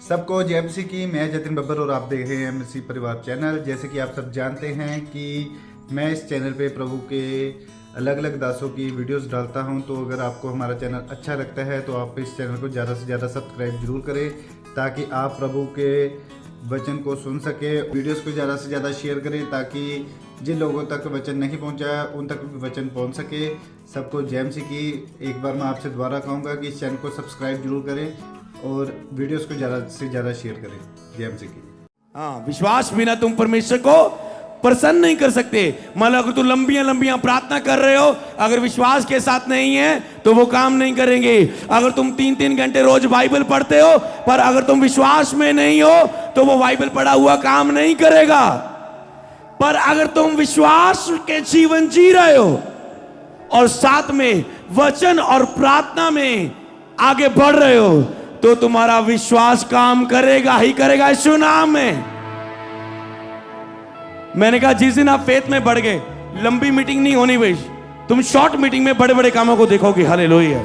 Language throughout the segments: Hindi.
सबको जय मसीह की। मैं जतिन बब्बर और आप देख रहे हैं मसीह परिवार चैनल। जैसे कि आप सब जानते हैं कि मैं इस चैनल पे प्रभु के अलग अलग दासों की वीडियोस डालता हूं, तो अगर आपको हमारा चैनल अच्छा लगता है तो आप इस चैनल को ज़्यादा से ज़्यादा सब्सक्राइब जरूर करें, ताकि आप प्रभु के वचन को सुन सके। वीडियोस को ज़्यादा से ज़्यादा शेयर करें ताकि जिन लोगों तक वचन नहीं पहुंचा उन तक भी वचन पहुंच सके। सबको जय मसीह की। एक बार मैं आपसे दोबारा कहूँगा कि इस चैनल को सब्सक्राइब जरूर करें और वीडियोस को ज़्यादा से ज़्यादा शेयर करें। जय मसीह की। हाँ, विश्वास बिना तुम परमेश्वर को प्रसन्न नहीं कर सकते। मतलब अगर तुम लंबियां लंबियां प्रार्थना कर रहे हो, अगर विश्वास के साथ नहीं है तो वो काम नहीं करेंगे। अगर तुम 3-3 घंटे रोज बाइबल पढ़ते हो, पर अगर तुम विश्वास में नहीं हो तो वो बाइबल पढ़ा हुआ काम नहीं करेगा। पर अगर तुम विश्वास के जीवन जी रहे हो और साथ में वचन और प्रार्थना में आगे बढ़ रहे हो, तो तुम्हारा विश्वास काम करेगा ही करेगा यीशु नाम में। मैंने कहा जिस दिन आप फेथ में बढ़ गए, लंबी मीटिंग नहीं होनी भाई, तुम शॉर्ट मीटिंग में बड़े बड़े कामों को देखोगे। हालेलुया।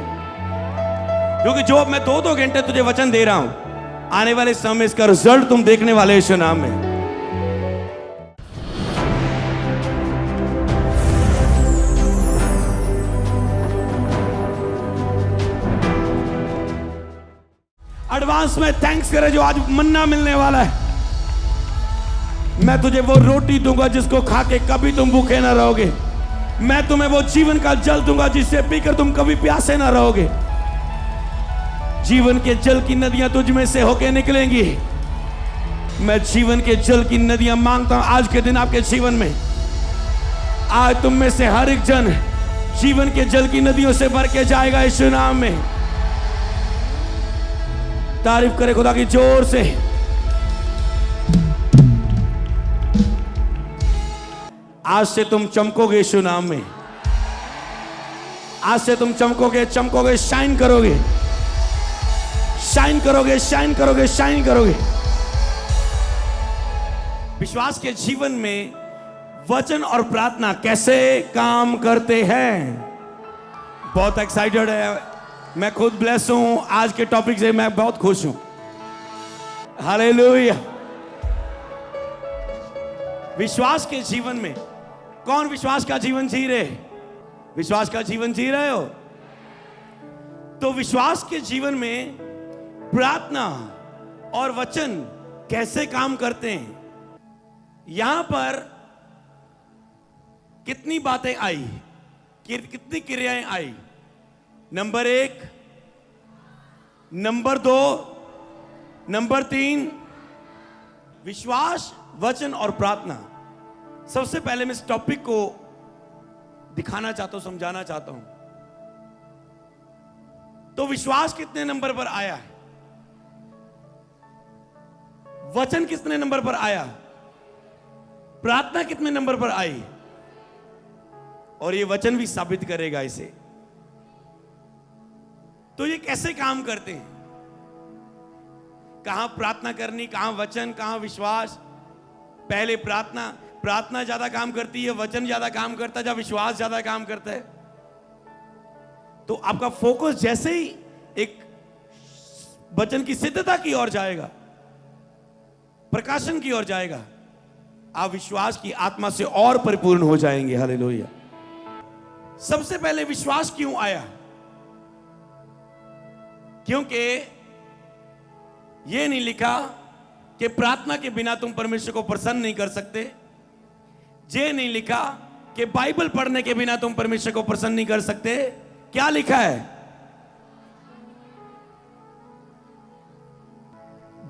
क्योंकि जो मैं 2-2 घंटे तुझे वचन दे रहा हूं, आने वाले समय में इसका रिजल्ट तुम देखने वाले यीशु नाम में। एडवांस में थैंक्स करे जो आज मन्ना मिलने वाला है। मैं तुझे वो रोटी दूंगा जिसको खा के कभी तुम भूखे ना रहोगे। मैं तुम्हें वो जीवन का जल दूंगा जिससे पीकर तुम कभी प्यासे ना रहोगे। जीवन के जल की नदियां तुझ में से होके निकलेंगी। मैं जीवन के जल की नदियां मांगता हूं आज के दिन आपके जीवन में। आज तुम में से हर एक जन जीवन के जल की नदियों से भर के जाएगा यीशु नाम में। तारीफ करे खुदा की जोर से। आज से तुम चमकोगे यीशु नाम में। आज से तुम चमकोगे, चमकोगे, शाइन करोगे, शाइन करोगे, शाइन करोगे, शाइन करोगे। विश्वास के जीवन में वचन और प्रार्थना कैसे काम करते हैं, बहुत एक्साइटेड है। मैं खुद ब्लेस हूं आज के टॉपिक से, मैं बहुत खुश हूं। हालेलुया। विश्वास के जीवन में कौन विश्वास का जीवन जी रहे? विश्वास का जीवन जी रहे हो तो विश्वास के जीवन में प्रार्थना और वचन कैसे काम करते हैं। यहां पर कितनी बातें आई, कितनी क्रियाएं आई। नंबर 1, नंबर 2, नंबर 3, विश्वास, वचन और प्रार्थना। सबसे पहले मैं इस टॉपिक को दिखाना चाहता हूं, समझाना चाहता हूं। तो विश्वास कितने नंबर पर आया है? वचन कितने नंबर पर आया? प्रार्थना कितने नंबर पर आई? और ये वचन भी साबित करेगा इसे। तो ये कैसे काम करते हैं? कहां प्रार्थना करनी, कहां वचन, कहां विश्वास? पहले प्रार्थना ज्यादा काम करती है, वचन ज्यादा काम करता है, जब विश्वास ज्यादा काम करता है। तो आपका फोकस जैसे ही एक वचन की सिद्धता की ओर जाएगा, प्रकाशन की ओर जाएगा, आप विश्वास की आत्मा से और परिपूर्ण हो जाएंगे। हालेलुया। सबसे पहले विश्वास क्यों आया? क्योंकि यह नहीं लिखा कि प्रार्थना के बिना तुम परमेश्वर को प्रसन्न नहीं कर सकते। ये नहीं लिखा कि बाइबल पढ़ने के बिना तुम परमेश्वर को प्रसन्न नहीं कर सकते। क्या लिखा है?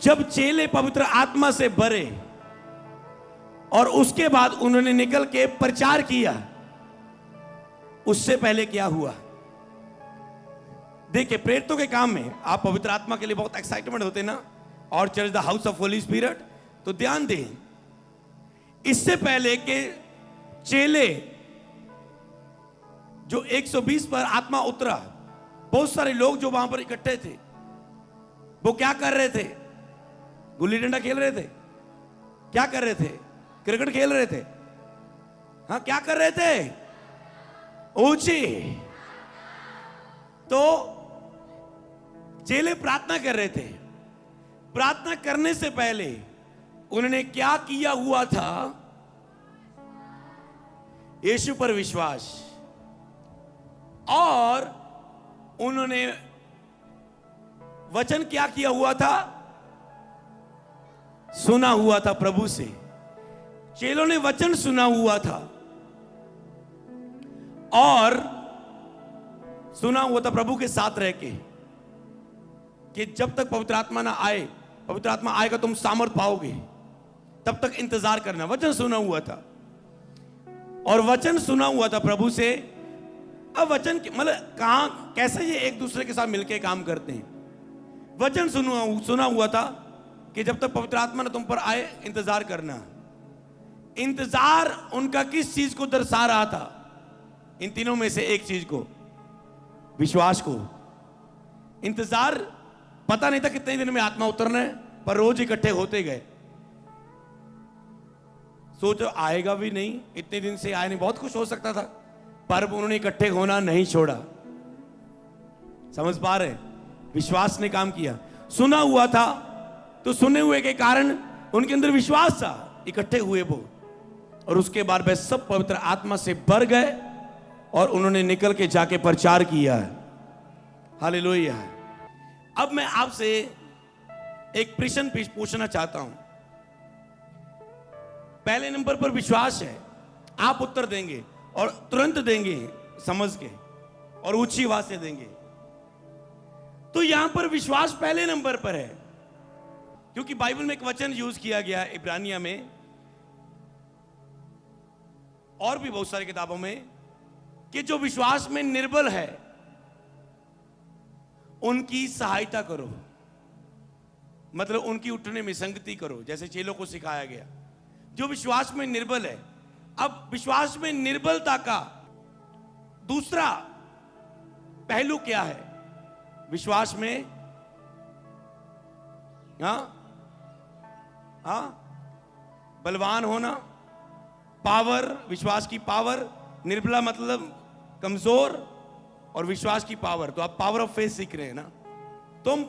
जब चेले पवित्र आत्मा से भरे और उसके बाद उन्होंने निकल के प्रचार किया, उससे पहले क्या हुआ? देखिए, प्रेरितों के काम में आप पवित्र आत्मा के लिए बहुत एक्साइटमेंट होते ना, और church the house of Holi spirit. तो ध्यान दें, इससे पहले के चेले जो 120 पर आत्मा उतरा, बहुत सारे लोग जो वहां पर इकट्ठे थे, वो क्या कर रहे थे? गुल्ली डंडा खेल रहे थे? क्या कर रहे थे? क्रिकेट खेल रहे थे? हाँ, क्या कर रहे थे? ऊंची। तो चेले प्रार्थना कर रहे थे। प्रार्थना करने से पहले उन्होंने क्या किया हुआ था? यीशु पर विश्वास, और उन्होंने वचन क्या किया हुआ था? सुना हुआ था प्रभु से। चेलों ने वचन सुना हुआ था और सुना हुआ था प्रभु के साथ रह के कि जब तक पवित्र आत्मा ना आए, पवित्र आत्मा आएगा तुम सामर्थ पाओगे, तब तक इंतजार करना। वचन सुना हुआ था और वचन सुना हुआ था प्रभु से। अब वचन मतलब कहां कैसे ये एक दूसरे के साथ मिलकर काम करते हैं? वचन सुना हुआ था कि जब तक पवित्र आत्मा ना तुम पर आए इंतजार करना। इंतजार उनका किस चीज को दर्शा रहा था? इन तीनों में से एक चीज को, विश्वास को। इंतजार पता नहीं था कितने दिन में आत्मा उतरना है, पर रोज इकट्ठे होते गए। सोचो आएगा भी नहीं, इतने दिन से आया नहीं, बहुत कुछ हो सकता था, पर उन्होंने इकट्ठे होना नहीं छोड़ा। समझ पा रहे? विश्वास ने काम किया। सुना हुआ था तो सुने हुए के कारण उनके अंदर विश्वास था, इकट्ठे हुए वो, और उसके बाद वे सब पवित्र आत्मा से भर गए और उन्होंने निकल के जाके प्रचार किया। हालेलुया। अब मैं आपसे एक प्रश्न पूछना चाहता हूं। पहले नंबर पर विश्वास है, आप उत्तर देंगे और तुरंत देंगे समझ के और ऊंची आवाज से देंगे। तो यहां पर विश्वास पहले नंबर पर है, क्योंकि बाइबल में एक वचन यूज किया गया है इब्रानिया में और भी बहुत सारी किताबों में कि जो विश्वास में निर्बल है उनकी सहायता करो, मतलब उनकी उठने में संगति करो, जैसे चेलों को सिखाया गया। जो विश्वास में निर्बल है। अब विश्वास में निर्बलता का दूसरा पहलू क्या है? विश्वास में बलवान होना, पावर, विश्वास की पावर। निर्बला मतलब कमजोर, और विश्वास की पावर। तो आप पावर ऑफ फेथ सीख रहे हैं ना। तो हम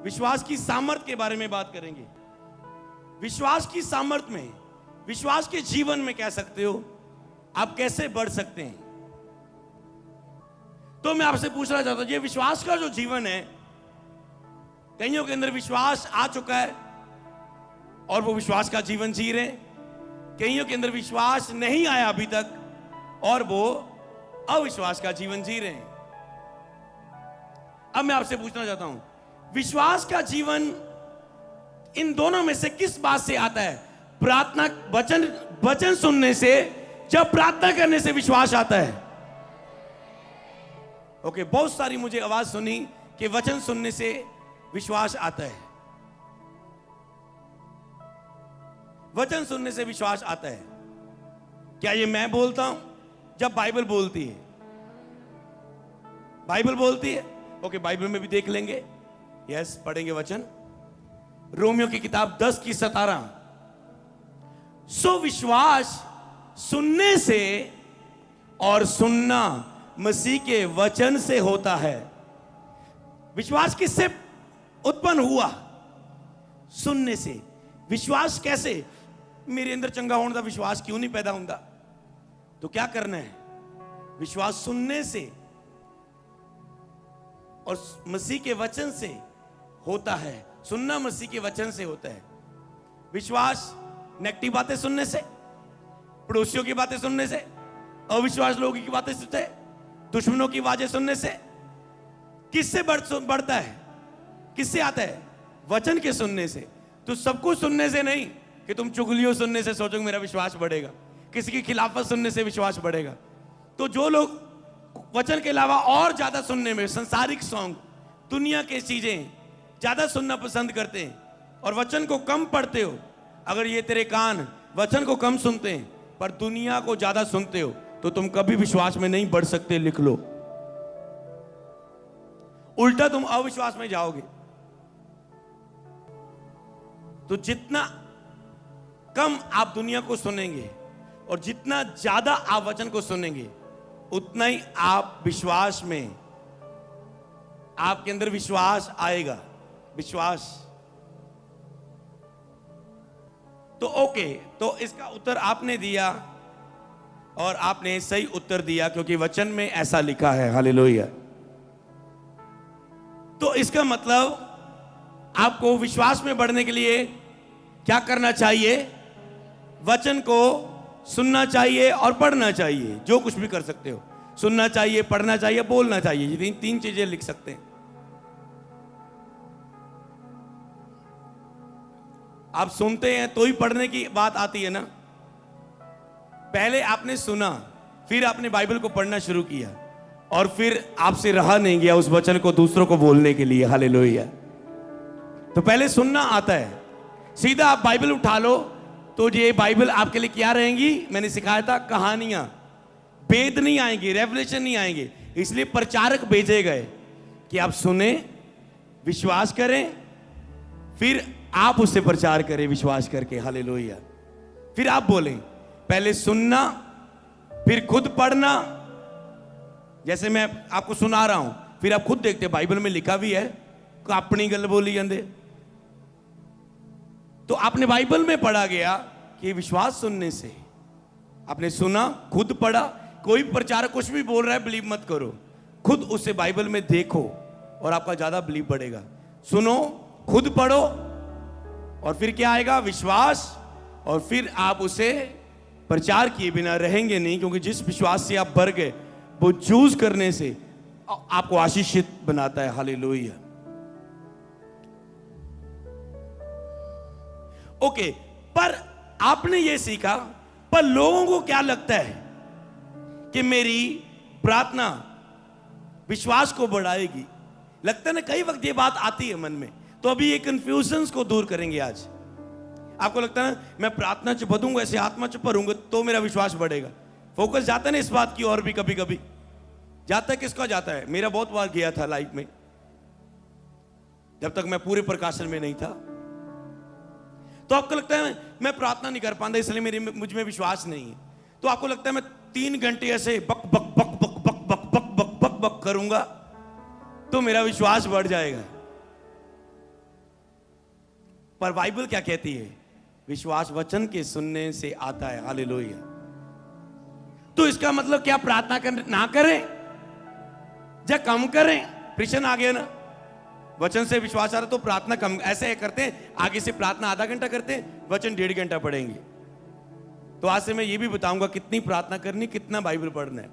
विश्वास की सामर्थ्य के बारे में बात करेंगे। विश्वास की सामर्थ्य में, विश्वास के जीवन में कह सकते हो आप कैसे बढ़ सकते हैं। तो मैं आपसे पूछना चाहता हूं, ये विश्वास का जो जीवन है, कईयों के अंदर विश्वास आ चुका है और वो विश्वास का जीवन जी रहे हैं। कईयों के अंदर विश्वास नहीं आया अभी तक और वो अविश्वास का जीवन जी रहे हैं। अब मैं आपसे पूछना चाहता हूं, विश्वास का जीवन इन दोनों में से किस बात से आता है? प्रार्थना, वचन सुनने से। जब प्रार्थना करने से विश्वास आता है। ओके, बहुत सारी मुझे आवाज सुनी कि वचन सुनने से विश्वास आता है। वचन सुनने से विश्वास आता है। क्या ये मैं बोलता हूं? जब बाइबल बोलती है, बाइबल बोलती है। ओके, बाइबल में भी देख लेंगे। यस, पढ़ेंगे वचन। रोमियो की किताब 10:17। सो विश्वास सुनने से और सुनना मसीह के वचन से होता है। विश्वास किससे उत्पन्न हुआ? सुनने से। विश्वास कैसे? मेरे अंदर चंगा होने का विश्वास क्यों नहीं पैदा होता? तो क्या करना है? विश्वास सुनने से और मसीह के वचन से होता है। सुनना मसीह के वचन से होता है। विश्वास नेगेटिव बातें सुनने से, पड़ोसियों की बातें सुनने से, अविश्वास लोगों की बातें सुनते, दुश्मनों की आवाजें सुनने से। किससे बढ़ता है? किससे आता है? वचन के सुनने से। तो सब कुछ सुनने से नहीं कि तुम चुगलियों सुनने से सोचोगे मेरा विश्वास बढ़ेगा, किसी की खिलाफत सुनने से विश्वास बढ़ेगा। तो जो लोग वचन के अलावा और ज्यादा सुनने में, संसारिक सॉन्ग, दुनिया की चीजें ज्यादा सुनना पसंद करते हैं और वचन को कम पढ़ते हो, अगर ये तेरे कान वचन को कम सुनते हैं पर दुनिया को ज्यादा सुनते हो, तो तुम कभी विश्वास में नहीं बढ़ सकते। लिख लो, उल्टा तुम अविश्वास में जाओगे। तो जितना कम आप दुनिया को सुनेंगे और जितना ज्यादा आप वचन को सुनेंगे, उतना ही आप विश्वास में, आपके अंदर विश्वास आएगा। विश्वास तो ओके, तो इसका उत्तर आपने दिया और आपने सही उत्तर दिया क्योंकि वचन में ऐसा लिखा है। हालेलुया। तो इसका मतलब आपको विश्वास में बढ़ने के लिए क्या करना चाहिए? वचन को सुनना चाहिए और पढ़ना चाहिए। जो कुछ भी कर सकते हो, सुनना चाहिए, पढ़ना चाहिए, बोलना चाहिए। ये तीन चीजें लिख सकते हैं। आप सुनते हैं तो ही पढ़ने की बात आती है ना। पहले आपने सुना, फिर आपने बाइबल को पढ़ना शुरू किया और फिर आपसे रहा नहीं गया उस वचन को दूसरों को बोलने के लिए। हालेलुया। तो पहले सुनना आता है, सीधा आप बाइबल उठा लो तो ये बाइबल आपके लिए क्या रहेंगी? मैंने सिखाया था, कहानियां, वेद नहीं आएंगे, रेवलेशन नहीं आएंगे। इसलिए प्रचारक भेजे गए कि आप सुने, विश्वास करें, फिर आप उससे प्रचार करें विश्वास करके। हालेलुया। फिर आप बोलें, पहले सुनना, फिर खुद पढ़ना। जैसे मैं आपको सुना रहा हूं, फिर आप खुद देखते, बाइबल में लिखा भी है, अपनी गल बोली जाते। तो आपने बाइबल में पढ़ा गया कि विश्वास सुनने से। आपने सुना, खुद पढ़ा। कोई प्रचारक कुछ भी बोल रहा है, बिलीव मत करो, खुद उसे बाइबल में देखो और आपका ज्यादा बिलीव बढ़ेगा। सुनो, खुद पढ़ो और फिर क्या आएगा? विश्वास। और फिर आप उसे प्रचार किए बिना रहेंगे नहीं, क्योंकि जिस विश्वास से आप भर गए वो चूज करने से आपको आशीषित बनाता है। हालेलुया। ओके, पर आपने ये सीखा, पर लोगों को क्या लगता है कि मेरी प्रार्थना विश्वास को बढ़ाएगी? लगता है ना, कई वक्त ये बात आती है मन में। तो अभी ये कंफ्यूजन्स को दूर करेंगे आज। आपको लगता है ना, मैं प्रार्थना च बढ़ूंगा, ऐसे आत्मा च भरूंगा तो मेरा विश्वास बढ़ेगा। फोकस जाता है ना इस बात की, और भी कभी कभी जाता है। किसका जाता है? मेरा बहुत बार गया था लाइफ में, जब तक मैं पूरे प्रकाशन में नहीं था। तो आपको लगता है मैं प्रार्थना नहीं कर पाता, इसलिए मुझ में विश्वास नहीं है। तो आपको लगता है मैं 3 घंटे ऐसे बक बक बक बक बक बक बक बक बक बक करूंगा तो मेरा विश्वास बढ़ जाएगा। पर बाइबल क्या कहती है? विश्वास वचन के सुनने से आता है। हालेलुया। तो इसका मतलब क्या प्रार्थना ना करें या कम करें? प्रश्न आ गया ना। वचन से विश्वास आ रहा तो प्रार्थना कम ऐसे करते हैं, आगे से प्रार्थना आधा घंटा करते हैं, वचन 1.5 घंटा पढ़ेंगे। तो आज से मैं ये भी बताऊंगा कितनी प्रार्थना करनी, कितना बाइबल पढ़ना है।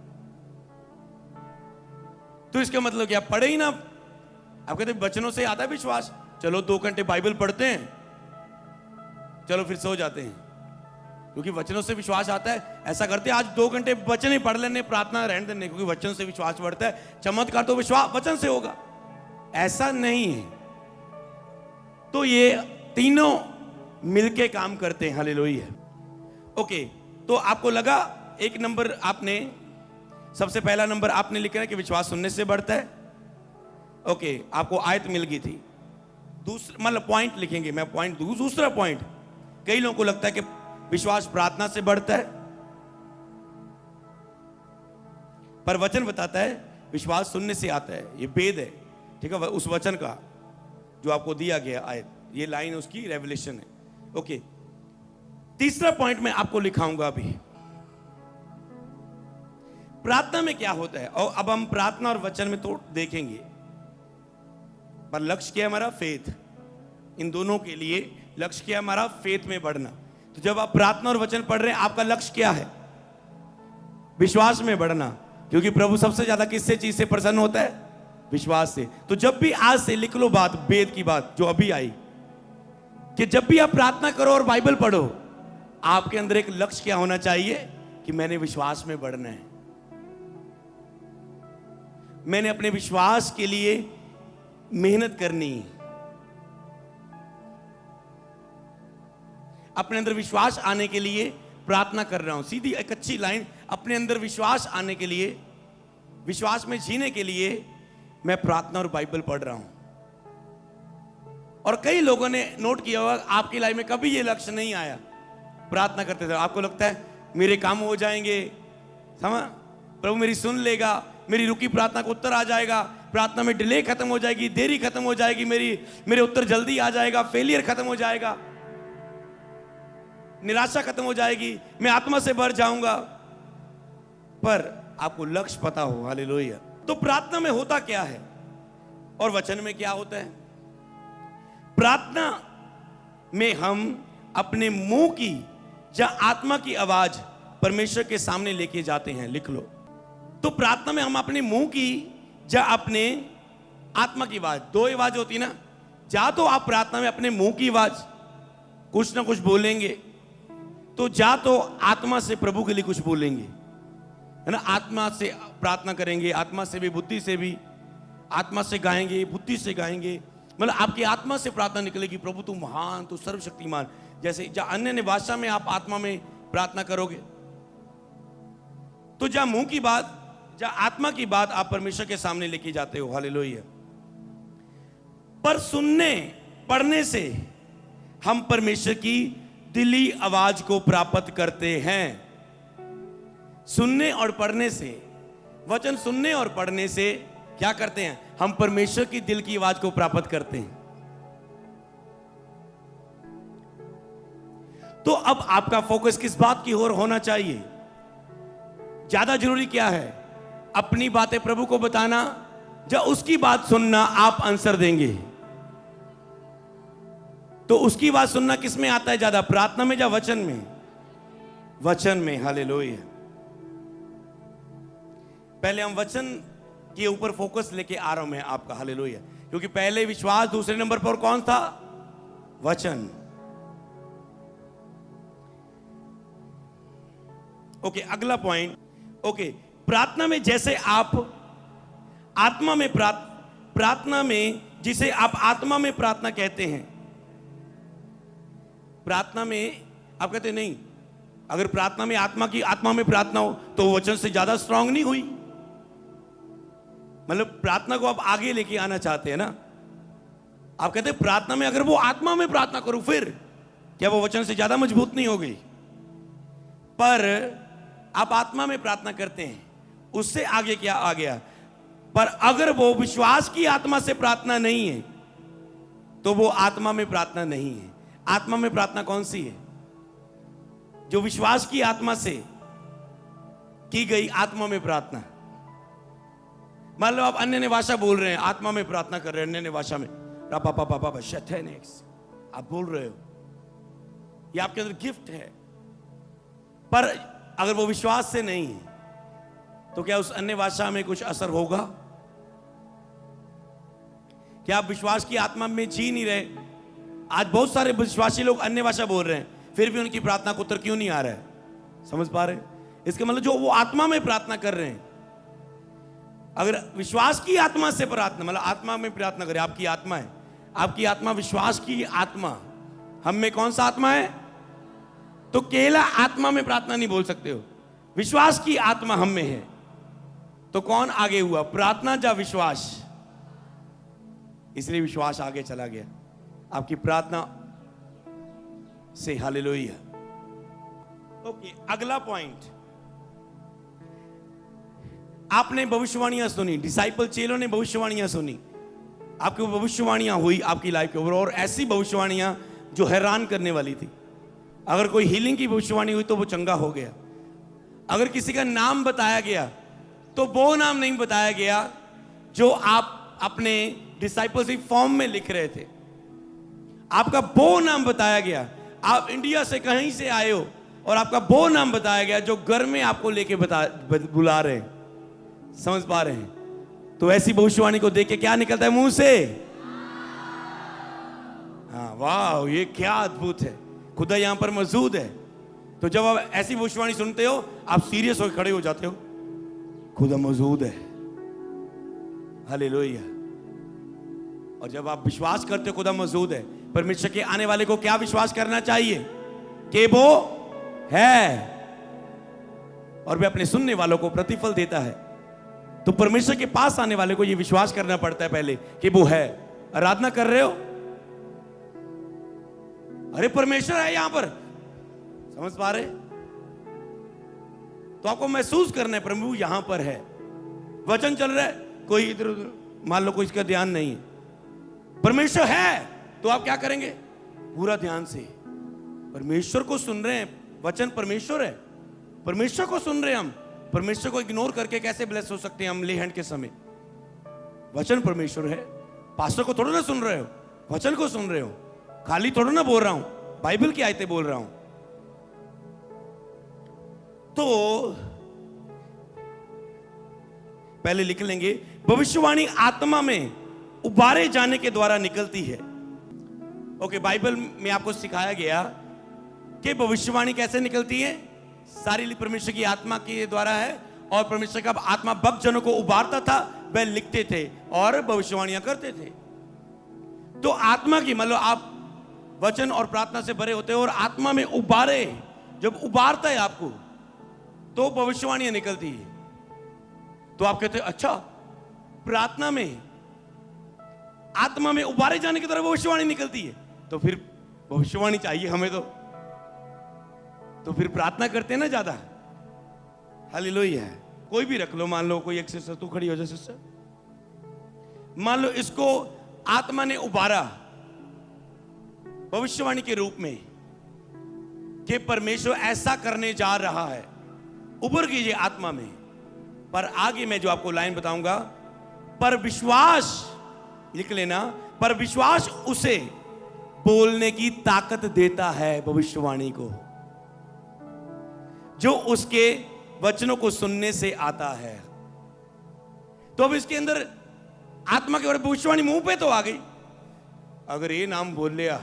तो इसका मतलब क्या? पढ़े ही ना। आप कहते वचनों से आता है विश्वास, चलो 2 घंटे बाइबल पढ़ते हैं, चलो फिर सो जाते हैं, क्योंकि वचनों से विश्वास आता है। ऐसा करते हैं, आज 2 घंटे वचन ही पढ़ लेने, प्रार्थना रहने देने, क्योंकि वचन से विश्वास बढ़ता है। चमत्कार तो विश्वास वचन से होगा, ऐसा नहीं है। तो ये तीनों मिलके काम करते हैं। हालेलुया। ओके, तो आपको लगा एक नंबर आपने, सबसे पहला नंबर आपने लिखा है कि विश्वास सुनने से बढ़ता है। ओके, आपको आयत मिल गई थी। दूसरा मतलब पॉइंट लिखेंगे, मैं पॉइंट दूसरा पॉइंट, कई लोगों को लगता है कि विश्वास प्रार्थना से बढ़ता है, पर वचन बताता है विश्वास सुनने से आता है। ये भेद है, ठीक है, उस वचन का जो आपको दिया गया आयत, ये लाइन उसकी रेवलेशन है। ओके, तीसरा पॉइंट मैं आपको लिखाऊंगा अभी। प्रार्थना में क्या होता है, और अब हम प्रार्थना और वचन में तो देखेंगे, पर लक्ष्य क्या है हमारा? फेथ। इन दोनों के लिए लक्ष्य क्या है हमारा? फेथ में बढ़ना। तो जब आप प्रार्थना और वचन पढ़ रहे हैं, आपका लक्ष्य क्या है? विश्वास में बढ़ना, क्योंकि प्रभु सबसे ज्यादा किससे चीज से प्रसन्न होता है? विश्वास से। तो जब भी आज से लिख लो बात, वेद की बात जो अभी आई, कि जब भी आप प्रार्थना करो और बाइबल पढ़ो, आपके अंदर एक लक्ष्य क्या होना चाहिए? कि मैंने विश्वास में बढ़ना है, मैंने अपने विश्वास के लिए मेहनत करनी है। अपने अंदर विश्वास आने के लिए प्रार्थना कर रहा हूं। सीधी एक अच्छी लाइन, अपने अंदर विश्वास आने के लिए, विश्वास में जीने के लिए मैं प्रार्थना और बाइबल पढ़ रहा हूं। और कई लोगों ने नोट किया होगा, आपकी लाइफ में कभी ये लक्ष्य नहीं आया। प्रार्थना करते थे, आपको लगता है मेरे काम हो जाएंगे, समझ, प्रभु मेरी सुन लेगा, मेरी रुकी प्रार्थना को उत्तर आ जाएगा, प्रार्थना में डिले खत्म हो जाएगी, देरी खत्म हो जाएगी, मेरे उत्तर जल्दी आ जाएगा, फेलियर खत्म हो जाएगा। निराशा खत्म हो जाएगी, मैं आत्मा से भर जाऊंगा। पर आपको लक्ष्य पता हो, हालेलुया। तो प्रार्थना में होता क्या है और वचन में क्या होता है? प्रार्थना में हम अपने मुंह की या आत्मा की आवाज परमेश्वर के सामने लेके जाते हैं। लिख लो। तो प्रार्थना में हम अपने मुंह की या अपने आत्मा की आवाज, दो आवाज होती ना। या तो आप प्रार्थना में अपने मुंह की आवाज कुछ ना कुछ बोलेंगे, तो या तो आत्मा से प्रभु के लिए कुछ बोलेंगे, है ना। आत्मा से प्रार्थना करेंगे, आत्मा से भी, बुद्धि से भी। आत्मा से गाएंगे, बुद्धि से गाएंगे, मतलब आपकी आत्मा से प्रार्थना निकलेगी, प्रभु तू महान, तू सर्वशक्तिमान। जैसे जहां अन्य भाषा में आप आत्मा में प्रार्थना करोगे, तो जहां मुंह की बात, जहां आत्मा की बात आप परमेश्वर के सामने लेके जाते हो, हालेलुया। पर सुनने पढ़ने से हम परमेश्वर की दिली आवाज को प्राप्त करते हैं। सुनने और पढ़ने से, वचन सुनने और पढ़ने से क्या करते हैं? हम परमेश्वर की दिल की आवाज को प्राप्त करते हैं। तो अब आपका फोकस किस बात की ओर होना चाहिए? ज्यादा जरूरी क्या है? अपनी बातें प्रभु को बताना या उसकी बात सुनना? आप आंसर देंगे। तो उसकी बात सुनना किस में आता है ज्यादा, प्रार्थना में या वचन में? वचन में, हालेलुया। पहले हम वचन के ऊपर फोकस लेके आ रहा हूं मैं आपका, हालेलुया। क्योंकि पहले विश्वास, दूसरे नंबर पर कौन था? वचन। ओके, अगला पॉइंट। ओके, प्रार्थना में जैसे आप आत्मा में प्रार्थना में जिसे आप आत्मा में प्रार्थना कहते हैं, प्रार्थना में आप कहते नहीं, अगर प्रार्थना में आत्मा में प्रार्थना हो तो वचन से ज्यादा स्ट्रांग नहीं हुई। मतलब प्रार्थना को आप आगे लेके आना चाहते हैं ना। आप कहते हैं प्रार्थना में अगर वो आत्मा में प्रार्थना करूं, फिर क्या वो वचन से ज्यादा मजबूत नहीं हो गई? पर आप आत्मा में प्रार्थना करते हैं, उससे आगे क्या आ गया? पर अगर वो विश्वास की आत्मा से प्रार्थना नहीं है तो वो आत्मा में प्रार्थना नहीं है। आत्मा में प्रार्थना कौन सी है? जो विश्वास की आत्मा से की गई आत्मा में प्रार्थना। मान लो आप अन्य भाषा बोल रहे हैं, आत्मा में प्रार्थना कर रहे हैं, अन्य भाषा में आप बोल रहे हो, ये आपके अंदर गिफ्ट है। पर अगर वो विश्वास से नहीं है तो क्या उस अन्य भाषा में कुछ असर होगा? क्या आप विश्वास की आत्मा में जी नहीं रहे? आज बहुत सारे विश्वासी लोग अन्य भाषा बोल रहे हैं, फिर भी उनकी प्रार्थना को उत्तर क्यों नहीं आ रहा है? समझ पा रहे? इसका मतलब जो वो आत्मा में प्रार्थना कर रहे हैं, अगर विश्वास की आत्मा से प्रार्थना, मतलब आत्मा में प्रार्थना करें, आपकी आत्मा है, आपकी आत्मा विश्वास की आत्मा, हम में कौन सा आत्मा है? तो केवल आत्मा में प्रार्थना नहीं बोल सकते हो, विश्वास की आत्मा हम में है। तो कौन आगे हुआ, प्रार्थना या विश्वास? इसलिए विश्वास आगे चला गया आपकी प्रार्थना से, हालेलुया। ओके, अगला पॉइंट। आपने भविष्यवाणियां सुनी, डिसाइपल चेलों ने भविष्यवाणियां सुनी, आपकी भविष्यवाणियां हुई आपकी लाइफ के ऊपर, और ऐसी भविष्यवाणियां जो हैरान करने वाली थी। अगर कोई हीलिंग की भविष्यवाणी हुई तो वो चंगा हो गया। अगर किसी का नाम बताया गया तो वो नाम नहीं बताया गया जो आप अपने डिसाइपलशिप फॉर्म में लिख रहे थे, आपका वो नाम बताया गया। आप इंडिया से कहीं से आए हो और आपका वो नाम बताया गया जो घर में आपको लेके बुला रहे हैं। समझ पा रहे हैं? तो ऐसी भविष्यवाणी को देख के क्या निकलता है मुंह से? हाँ, वाह, ये क्या अद्भुत है, खुदा यहां पर मौजूद है। तो जब आप ऐसी भविष्यवाणी सुनते हो, आप सीरियस होकर खड़े हो जाते हो, खुदा मौजूद है, हालेलुया। और जब आप विश्वास करते हो खुदा मौजूद है, परमेश्वर के आने वाले को क्या विश्वास करना चाहिए? कि वो है, और वे अपने सुनने वालों को प्रतिफल देता है। तो परमेश्वर के पास आने वाले को यह विश्वास करना पड़ता है पहले कि वो है। आराधना कर रहे हो, अरे परमेश्वर है यहां पर, समझ पा रहे? तो आपको महसूस करना है प्रभु यहां पर है। वचन चल रहा है, कोई इधर उधर मान लो कोई इसका ध्यान नहीं है, परमेश्वर है, तो आप क्या करेंगे? पूरा ध्यान से परमेश्वर को सुन रहे हैं, वचन परमेश्वर है, परमेश्वर को सुन रहे हैं हम। परमेश्वर को इग्नोर करके कैसे ब्लेस हो सकते हैं हम ले हैंड के समय? वचन परमेश्वर है, पास्टर को थोड़ा ना सुन रहे हो, वचन को सुन रहे हो। खाली थोड़ा ना बोल रहा हूं, बाइबल की आयतें बोल रहा हूं। तो पहले लिख लेंगे, भविष्यवाणी आत्मा में उबारे जाने के द्वारा निकलती है। ओके, बाइबल में आपको सिखाया गया कि भविष्यवाणी कैसे निकलती है। सारी परमेश्वर की आत्मा के द्वारा है, और परमेश्वर का आत्मा भक्त जनों को उबारता था, वह लिखते थे और भविष्यवाणियां करते थे। तो आत्मा की मतलब आप वचन और प्रार्थना से भरे होते हो, और आत्मा में उबारे, जब उबारता है आपको तो भविष्यवाणियां निकलती है। तो आप कहते हैं अच्छा, प्रार्थना में आत्मा में उबारे जाने के द्वारा भविष्यवाणी निकलती है, तो फिर भविष्यवाणी चाहिए हमें। तो फिर प्रार्थना करते हैं ना ज्यादा। हालेलुया। कोई भी रख लो, मान लो कोई एक सिस्टर, तू खड़ी हो जा सिस्टर, मान लो इसको आत्मा ने उबारा भविष्यवाणी के रूप में कि परमेश्वर ऐसा करने जा रहा है, उबर कीजिए आत्मा में। पर आगे मैं जो आपको लाइन बताऊंगा, पर विश्वास, लिख लेना, पर विश्वास उसे बोलने की ताकत देता है भविष्यवाणी को, जो उसके वचनों को सुनने से आता है। तो अब इसके अंदर आत्मा के और भविष्यवाणी मुंह पे तो आ गई। अगर ये नाम बोल लिया,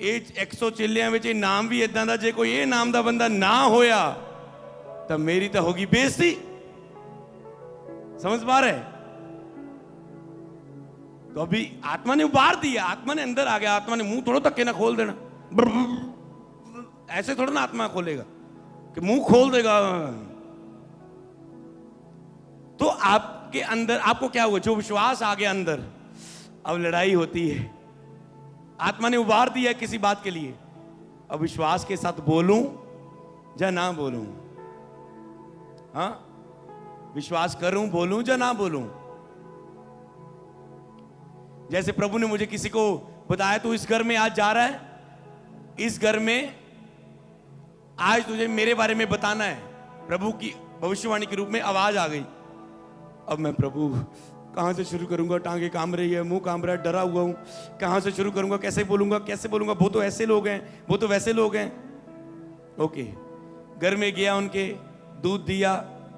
ये 100 चिल्लियां विच नाम भी इदां दा, जे कोई ये नाम दा बंदा ना होया तब मेरी तो होगी बेइज्जती। समझ पा रहे? तो अभी आत्मा ने उबार दिया, आत्मा ने अंदर आ गया, आत्मा ने मुंह थोड़ा धक्के ना खोल देना, ऐसे थोड़ा ना आत्मा खोलेगा कि मुंह खोल देगा। तो आपके अंदर आपको क्या हुआ? जो विश्वास आ गया अंदर, अब लड़ाई होती है। आत्मा ने उबार दिया किसी बात के लिए, अब विश्वास के साथ बोलूं या ना बोलूं? हाँ, विश्वास करूं, बोलूं या ना बोलूं? जैसे प्रभु ने मुझे किसी को बताया, तू इस घर में आज जा रहा है, इस घर में आज तुझे मेरे बारे में बताना है। प्रभु की भविष्यवाणी के रूप में आवाज आ गई। अब मैं प्रभु कहां से शुरू करूंगा? टांगे काम रही है, मुंह काम रहा है, डरा हुआ हूं, कहां से शुरू करूंगा, कैसे बोलूंगा, कैसे बोलूंगा? वो तो ऐसे लोग हैं, वो तो वैसे लोग हैं। ओके, घर में गया, उनके दूध दिया,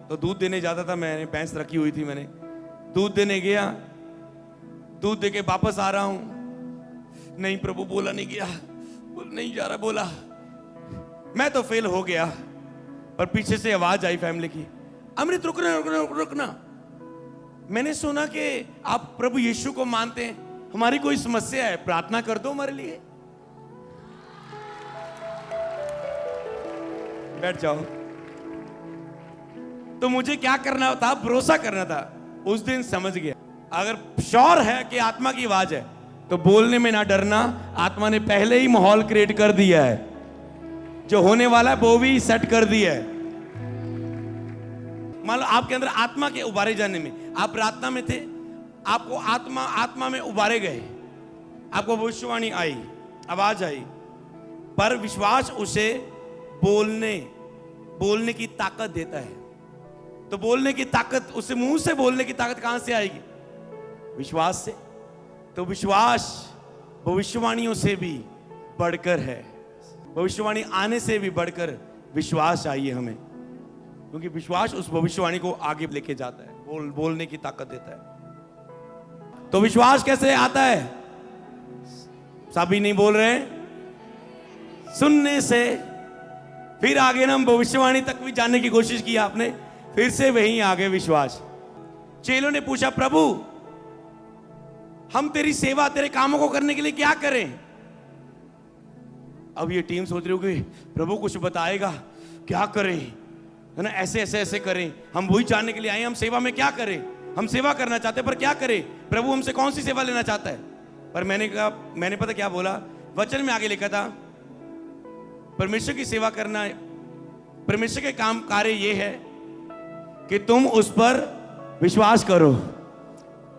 तो दूध देने जाता था, मैंने भैंस रखी हुई थी, मैंने दूध देने गया, दूध देके वापस आ रहा हूं, नहीं प्रभु बोला नहीं गया, नहीं जा रहा, बोला, मैं तो फेल हो गया। पर पीछे से आवाज आई फैमिली की, अमृत रुकना रुकना रुकना, मैंने सुना कि आप प्रभु यीशु को मानते हैं, हमारी कोई समस्या है, प्रार्थना कर दो हमारे लिए। बैठ जाओ। तो मुझे क्या करना था? भरोसा करना था। उस दिन समझ गया, अगर श्योर है कि आत्मा की आवाज है तो बोलने में ना डरना। आत्मा ने पहले ही माहौल क्रिएट कर दिया है, जो होने वाला है वो भी सेट कर दिया है। मान लो आपके अंदर आत्मा के उबारे जाने में, आप प्रार्थना में थे, आपको आत्मा में उबारे गए, आपको भविष्यवाणी आई, आवाज आई, पर विश्वास उसे बोलने की ताकत देता है। तो बोलने की ताकत, उसे मुंह से बोलने की ताकत कहां से आएगी? विश्वास से। तो विश्वास भविष्यवाणियों से भी बढ़कर है, भविष्यवाणी आने से भी बढ़कर विश्वास चाहिए हमें, क्योंकि विश्वास उस भविष्यवाणी को आगे लेके जाता है, बोलने की ताकत देता है। तो विश्वास कैसे आता है? सभी नहीं बोल रहे, सुनने से। फिर आगे ना हम भविष्यवाणी तक भी जानने की कोशिश की आपने, फिर से वहीं आगे विश्वास। चेलों ने पूछा, प्रभु हम तेरी सेवा, तेरे कामों को करने के लिए क्या करें? अब ये टीम सोच रही होगी, प्रभु कुछ बताएगा, क्या करें, है ना, ऐसे ऐसे ऐसे करें। हम वही जानने के लिए आए, हम सेवा में क्या करें? हम सेवा करना चाहते हैं, पर क्या करें? प्रभु हमसे कौन सी सेवा लेना चाहता है? पर मैंने कहा, मैंने पता क्या बोला? वचन में आगे लिखा था, परमेश्वर की सेवा करना, परमेश्वर के काम कार्य ये है कि तुम उस पर विश्वास करो।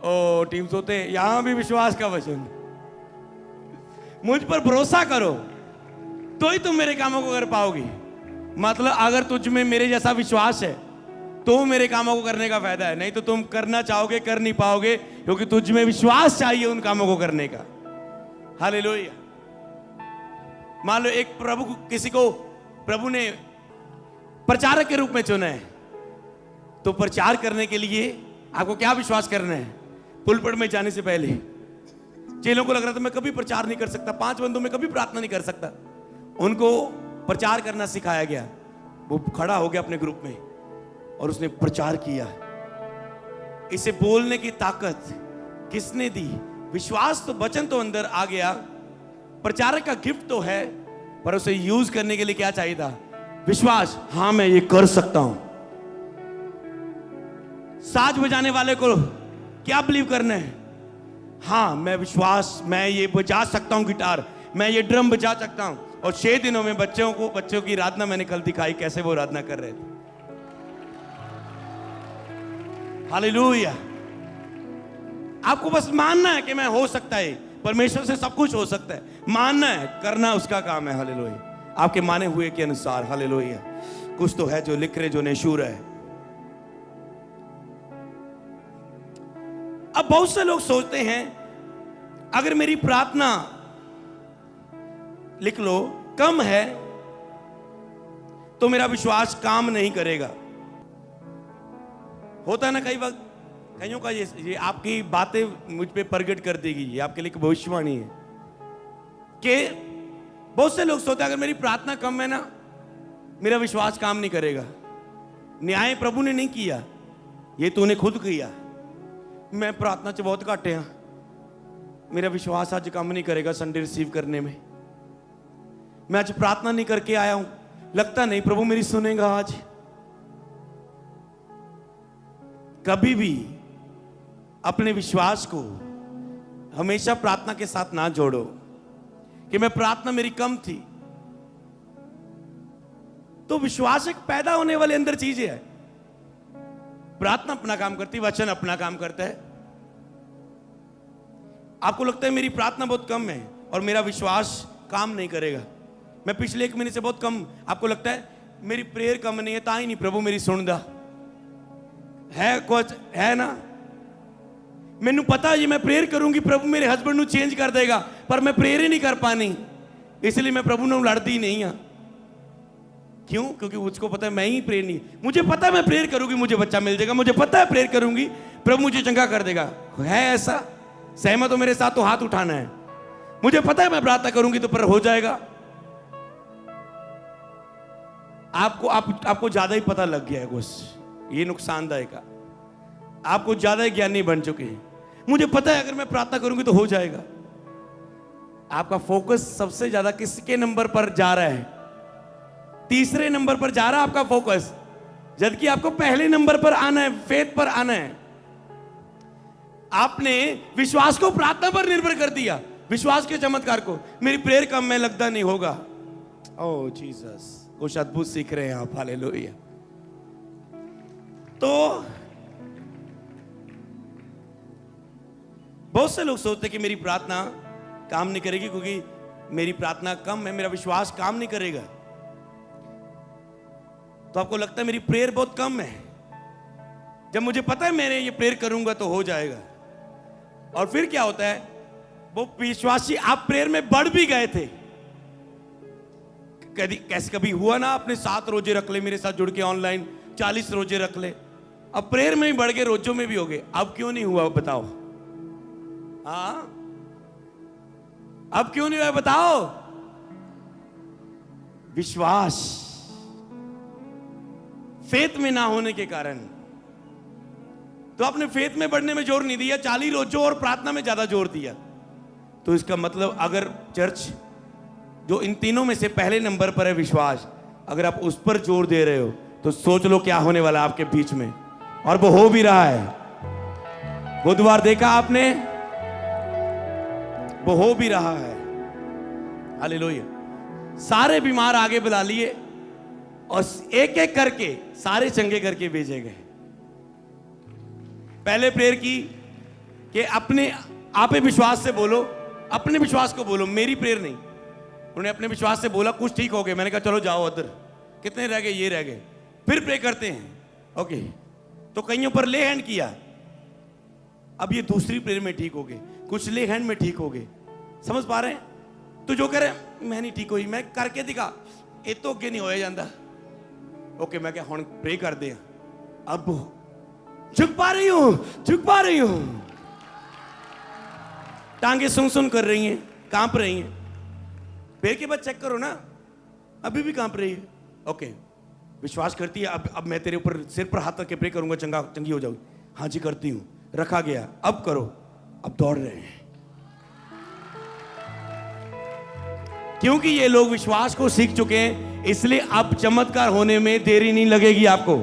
ओ टीम सोते, यहां भी विश्वास का वचन, मुझ पर भरोसा करो, तो ही तुम मेरे कामों को कर पाओगे। मतलब अगर तुझ में मेरे जैसा विश्वास है तो मेरे कामों को करने का फायदा है, नहीं तो तुम करना चाहोगे कर नहीं पाओगे, क्योंकि तुझ में विश्वास चाहिए उन कामों को करने का। हालेलुया। मान लो एक किसी को प्रभु ने प्रचारक के रूप में चुना है, तो प्रचार करने के लिए आपको क्या विश्वास करना है? पुलपट में जाने से पहले चेलों को लग रहा था मैं कभी प्रचार नहीं कर सकता, 5 बंदों में कभी प्रार्थना नहीं कर सकता। उनको प्रचार करना सिखाया गया। वो खड़ा हो गया अपने ग्रुप में और उसने प्रचार किया। इसे बोलने की ताकत किसने दी? विश्वास। तो वचन तो अंदर आ गया, प्रचारक का गिफ्ट तो है, पर उसे यूज करने के लिए क्या चाहिए था? विश्वास। हाँ मैं ये कर सकता हूं। साज बजाने वाले को क्या बिलीव करना है? हाँ मैं विश्वास, मैं ये बजा सकता हूं गिटार, मैं ये ड्रम बजा सकता हूं। और 6 दिनों में बच्चों की आराधना मैंने कल दिखाई, कैसे वो आराधना कर रहे थे। हालेलुया। आपको बस मानना है कि मैं हो सकता है, परमेश्वर से सब कुछ हो सकता है। मानना है, करना उसका काम है। हालेलुया। आपके माने हुए के अनुसार। हालेलुया। कुछ तो है जो लिख रहे, जो नेशूर है। अब बहुत से लोग सोचते हैं अगर मेरी प्रार्थना, लिख लो, कम है तो मेरा विश्वास काम नहीं करेगा। होता है ना कई वक्त, कईयों का ये आपकी बातें मुझ पे प्रगट कर देगी, ये आपके लिए भविष्यवाणी है कि बहुत से लोग सोचते हैं अगर मेरी प्रार्थना कम है ना, मेरा विश्वास काम नहीं करेगा। न्याय प्रभु ने नहीं किया, ये तूने खुद किया। मैं प्रार्थना च बहुत घट हाँ, मेरा विश्वास आज काम नहीं करेगा संडे रिसीव करने में। मैं आज प्रार्थना नहीं करके आया हूं, लगता नहीं प्रभु मेरी सुनेगा आज। कभी भी अपने विश्वास को हमेशा प्रार्थना के साथ ना जोड़ो कि मैं प्रार्थना मेरी कम थी। तो विश्वास एक पैदा होने वाले अंदर चीज है। प्रार्थना अपना काम करती, वचन अपना काम करता है। आपको लगता है मेरी प्रार्थना बहुत कम है और मेरा विश्वास काम नहीं करेगा। मैं पिछले 1 महीने से बहुत कम, आपको लगता है मेरी प्रेयर कम नहीं है, ता ही नहीं प्रभु मेरी सुनदा है, कुछ है ना। मैनू पता है मैं प्रेयर करूंगी प्रभु मेरे हस्बैंड ਨੂੰ चेंज कर देगा, पर मैं प्रेयर ही नहीं कर पानी, इसलिए मैं प्रभु ਨੂੰ लड़ती नहीं हाँ। क्यों? क्योंकि उसको पता है मैं ही प्रेयर नहीं, मुझे पता है मैं प्रेयर करूंगी मुझे बच्चा मिल जाएगा, मुझे पता है प्रेयर करूंगी प्रभु मुझे चंगा कर देगा। है ऐसा? सहमत हो मेरे साथ तो हाथ उठाना है। मुझे पता है मैं प्रार्थना करूंगी तो पर हो जाएगा। आपको ज्यादा ही पता लग गया है कुछ, ये नुकसानदायक है। आपको ज्यादा ही ज्ञानी बन चुके हैं। मुझे पता है अगर मैं प्रार्थना करूंगी तो हो जाएगा। आपका फोकस सबसे ज्यादा किसके नंबर पर जा रहा है? तीसरे नंबर पर जा रहा है आपका फोकस, जबकि आपको पहले नंबर पर आना है, फेथ पर आना है। आपने विश्वास को प्रार्थना पर निर्भर कर दिया, विश्वास के चमत्कार को। मेरी प्रेयर कम में लगता नहीं होगा। ओह जीसस, कुछ अद्भुत सीख रहे हैं आप। हालेलुया। तो बहुत से लोग सोचते हैं कि मेरी प्रार्थना काम नहीं करेगी क्योंकि मेरी प्रार्थना कम है, मेरा विश्वास काम नहीं करेगा। तो आपको लगता है मेरी प्रेयर बहुत कम है, जब मुझे पता है मैंने ये प्रेयर करूंगा तो हो जाएगा। और फिर क्या होता है, वो विश्वासी आप प्रेयर में बढ़ भी गए थे। कैसे कभी हुआ ना, आपने 7 रोजे रख ले मेरे साथ जुड़ के ऑनलाइन, 40 रोजे रख ले, अब प्रेयर में भी बढ़ गए, रोजों में भी हो गए। अब क्यों नहीं हुआ बताओ? हाँ, अब क्यों नहीं हुआ बताओ? विश्वास, फेथ में ना होने के कारण। तो आपने फेथ में बढ़ने में जोर नहीं दिया, 40 रोजों और प्रार्थना में ज्यादा जोर दिया। तो इसका मतलब अगर चर्च जो इन तीनों में से पहले नंबर पर है विश्वास, अगर आप उस पर जोर दे रहे हो तो सोच लो क्या होने वाला आपके बीच में। और वो हो भी रहा है। बुधवार देखा आपने, वो हो भी रहा है। हालेलुया। सारे बीमार आगे बुला लिए और एक एक करके सारे चंगे करके भेजे गए। पहले प्रेयर की कि अपने आप विश्वास से बोलो, अपने विश्वास को बोलो, मेरी प्रेयर नहीं। उन्होंने अपने विश्वास से बोला कुछ ठीक हो गए। मैंने कहा चलो जाओ उधर, कितने रह गए, ये रह गए, फिर प्रे करते हैं। ओके, तो कईयों पर ले हैंड किया, अब ये दूसरी प्रेयर में ठीक हो गए, कुछ ले हैंड में ठीक हो गए। समझ पा रहे हैं? तो जो कह रहे मैं नहीं ठीक हुई, मैं करके दिखा, ये तो अगे नहीं होया जाता। ओके, मैं क्या हुण प्रे कर दे, अब झुक पा रही हूं, झुक पा रही हूं, टांगे सुन कर रही हैं, कांप रही हैं। फिर के बाद चेक करो ना, अभी भी कांप रही है। ओके, विश्वास करती है, अब मैं तेरे ऊपर सिर पर हाथ रख के प्रे करूंगा, चंगी हो जाऊगी। हाँ जी करती हूं, रखा गया, अब करो, अब दौड़ रहे हैं। क्योंकि ये लोग विश्वास को सीख चुके हैं, इसलिए अब चमत्कार होने में देरी नहीं लगेगी आपको।